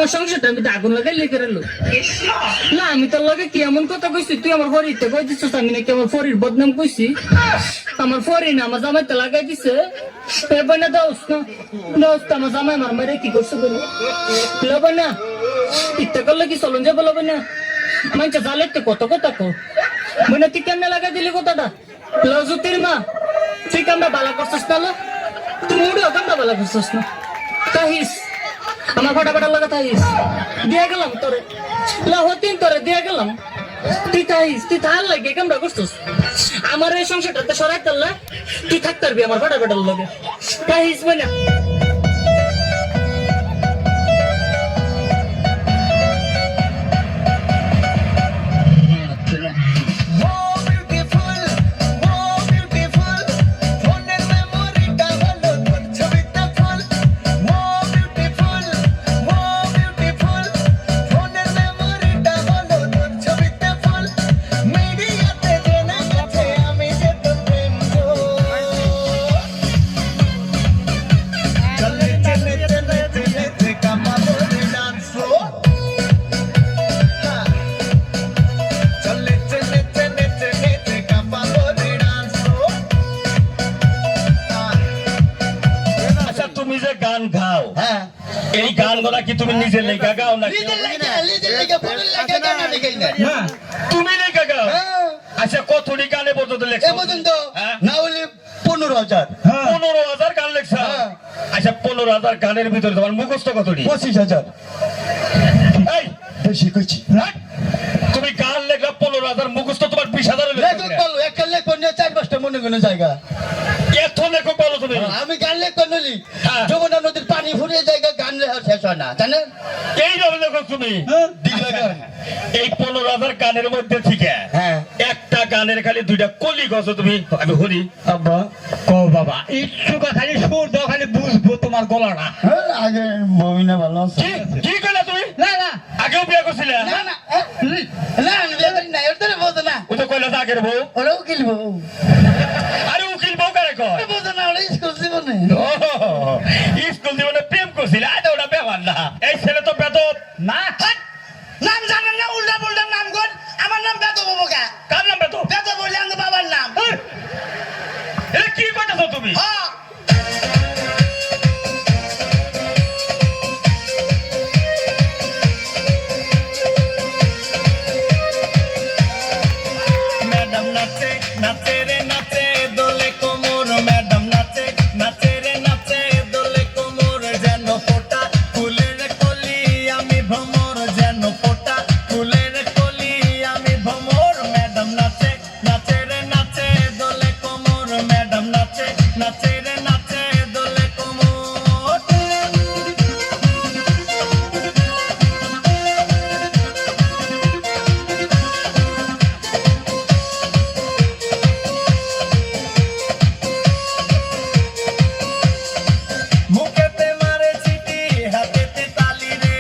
আমার সংসারটা আমি তো আগুন লাগাই লিখে রাখলো না আমি তোর লগে কি এমন কথা কইছি তুই আমার ফরিতে কই দিচ্ছিস আমি নাকি আমার ফরির বদনাম কইছি আমার ফরি না আমার জামাই তো লাগাই দিছে এবার না দোস্ত দোস্ত আমার জামাই আমার মারে কি করছে বলো লবে না ইচ্ছা করলে কি চলন যাবো লবে না মানছে জালে তো কত কথা কো মনে তুই কেমনে লাগাই দিলি কথাটা লজুতির মা তুই কামটা বালা করছিস না তুই মুড়িও কামটা বালা করছিস না তাহিস আমার ফটাফটা লাগা তাহিস দিয়ে গেলাম তোরে লাহতিন তোরে দিয়ে গেলাম তুই তাহিস তুই তাহার লাগে কামটা করছিস আমার এই সংসারটাতে সরাই তাল্লা তুই থাকতে পারবি আমার ফটাফটার লগে তাহিস মানে এই গানগুলা কি তুমি নিজে লেখা গাও না তুমি লেখা গাও আচ্ছা কতটি গানে পর্যন্ত লেখা না হলে 15,000 15,000 গান লেখা আচ্ছা 15,000 গানের ভিতরে তোমার মুখস্থ কতটি 25,000 এই বেশি কইছি তুমি গান লেখা 15,000 মুখস্থ তোমার 20,000 লেখক বলো একটা লেখক নিয়ে 4-5টা মনে কোনো জায়গা এত লেখক বলো তুমি আমি গান লেখক নলি যমুনা নদীর পানি ফুরিয়ে জায়গা গান লেখা শেষ হয় না জানেন এই রকম লেখক তুমি এই 15,000 গানের মধ্যে থেকে একটা গানের খালি দুইটা কলি গছ তুমি আমি হরি আব্বা কো বাবা একটু খালি সুর দাও খালি বুঝবো তোমার গলাটা আগে বমিনা ভালো আছে কি কইলা তুমি না না আগেও বিয়ে করছিলে না না না বিয়ে করি না এর তোরে বোঝো না ও তো কইলা আগের বউ ওরা উকিল বউ আরে উকিল বউ কারে কয় বোঝো না ওরা স্কুল জীবনে স্কুল জীবনে প্রেম করছিল আরে ওটা ব্যাপার না এই ছেলে তো বেদব না নাম জানেন না উল্টা পুল্টা নাম কোন আমার নাম বেদব বাবা কার নাম বেদব বেদব বলে আমার বাবার নাম এ কি কইতাছো তুমি হ্যাঁ ম্যাডাম নাচে নাচে রে নাচে দোলে কোমর ম্যাডাম নাচে নাচে রে নাচে দোলে কোমর যেন ফোটা ফুলের কলি আমি ভ্রমর যেন ফোটা ফুলের কলি আমি ভ্রমর ম্যাডাম নাচে নাচে রে নাচে দোলে কোমর ম্যাডাম নাচে নাচে রে নাচে দোলে কোমর মুখেতে মারে চিঠি হাতেতে তালি রে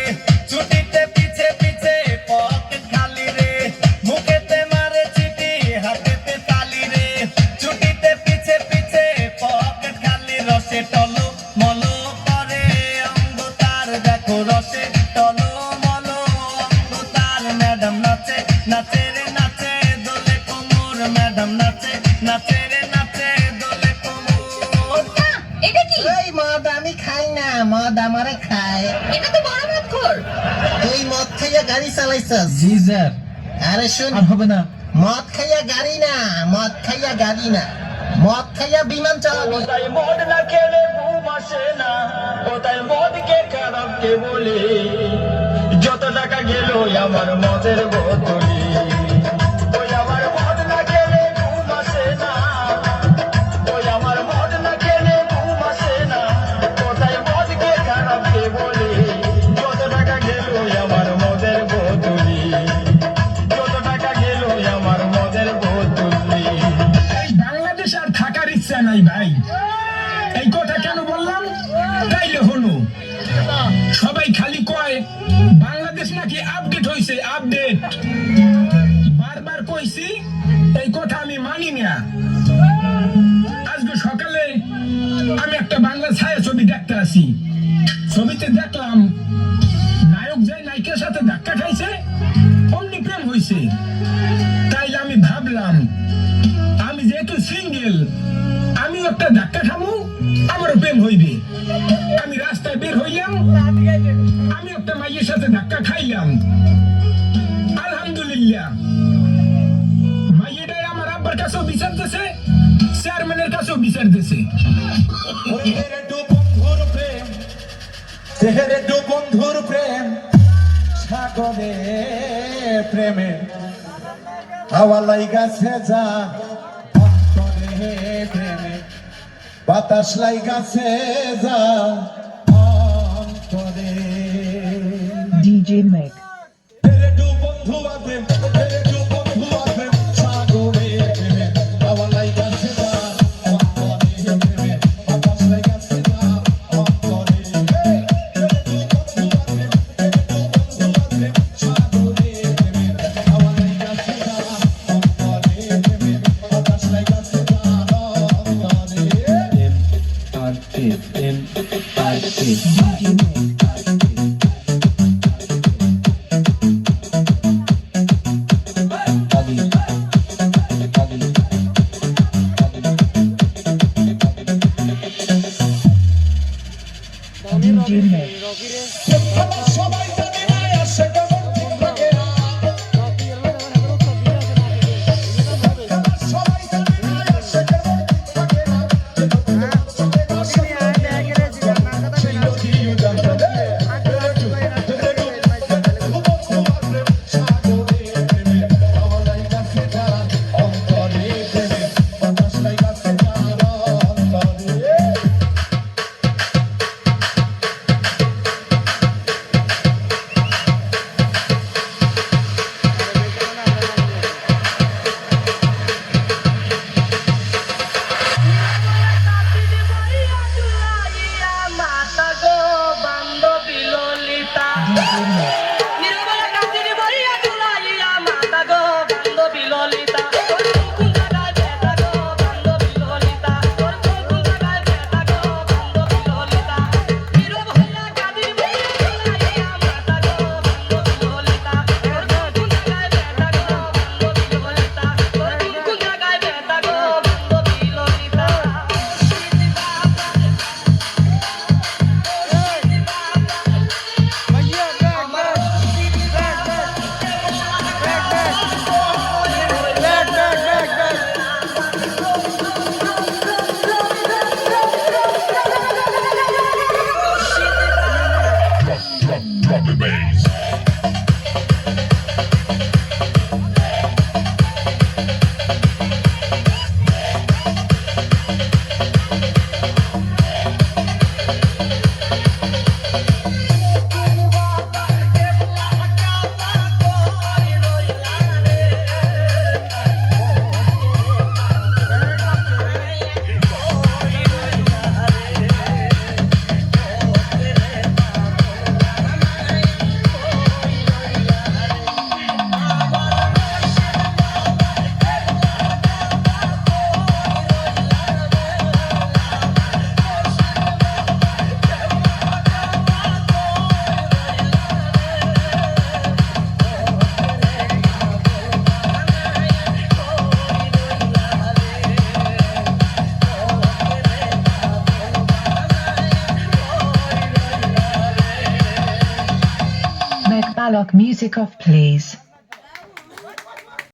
ছুটিতে পিছে পিছে পকেট খালি রে মুখেতে মারে চিঠি হাতেতে তালি রে ছুটিতে পিছে পিছে পকেট খালি রসে টলো মলো করে অঙ্গ তার দেখো রসে টলো মলো অঙ্গ তার ম্যাডাম নাচে নাচে রে নাচে দোলে কোমর ম্যাডাম নাচে নাচে রে নাচে দোলে কোমর এটা কি এই মদ আমি খাই না মদ আমারে খায় এটা তো বড় মতখোর তুই মদ খাইয়া গাড়ি চালাইছস জি স্যার আরে শুন আর হবে না মদ খাইয়া গাড়ি না মদ খাইয়া গাড়ি না মদ খাইয়া বিমান চালাবি কোথায় মদ না খেলে ঘুম আসে না কোথায় মদকে খারাপ কে বলে যত টাকা গেল আমার মদের বোতলি ওই আমার মদ না খেলে ঘুম আসে না ওই আমার মদ না খেলে ঘুম আসে না কোথায় মদকে খারাপ কে বলে যত টাকা গেল আমার মদের বোতলি যত টাকা গেল আমার মদের বোতলি বাংলাদেশ আর থাকার ইচ্ছা নাই ভাই এই কথা কেন বললাম তাইলে হলো সবাই খালি কয় বাংলাদেশ নাকি আপডেট হইছে আপডেট বারবার কইছি এই কথা আমি মানি না আজকে সকালে আমি একটা বাংলা ছায়া ছবি দেখতে আসি ছবিতে দেখলাম নায়ক সাথে ধাক্কা খাইছে অমনি প্রেম হইছে। তাইলে আমি ভাবলাম আমি যেহেতু সিঙ্গেল, আমি একটা ধাক্কা খামু, আমারও প্রেম হইবে। আমি রাস্তায় বের হইলাম, আমি একটা মাইয়ের সাথে ধাক্কা খাইলাম। আলহামদুলিল্লাহ, মাইয়েটাই আমার আব্বার কাছেও বিচার দিছে, চেয়ারম্যানের কাছেও বিচার দিছে। তেহেরে বন্ধুর প্রেম সাগরে প্রেমে হাওয়া লাইগাছে যা অন্তরে প্রেমে বাতাস লাইগাছে যা অন্তরে। DJ Meg. তেরে বন্ধু আছে, তেরে বন্ধু আছে সাগরে প্রেমে হাওয়া লাইগাছে যা অন্তরে প্রেমে বাতাস লাইগাছে যা অন্তরে। DJ Meg. সবাই জানে না আসে কেমন ঠিক থাকে না, সবাই জানে না আসে কেমন ঠিক থাকে না, Meg Ballock music off please.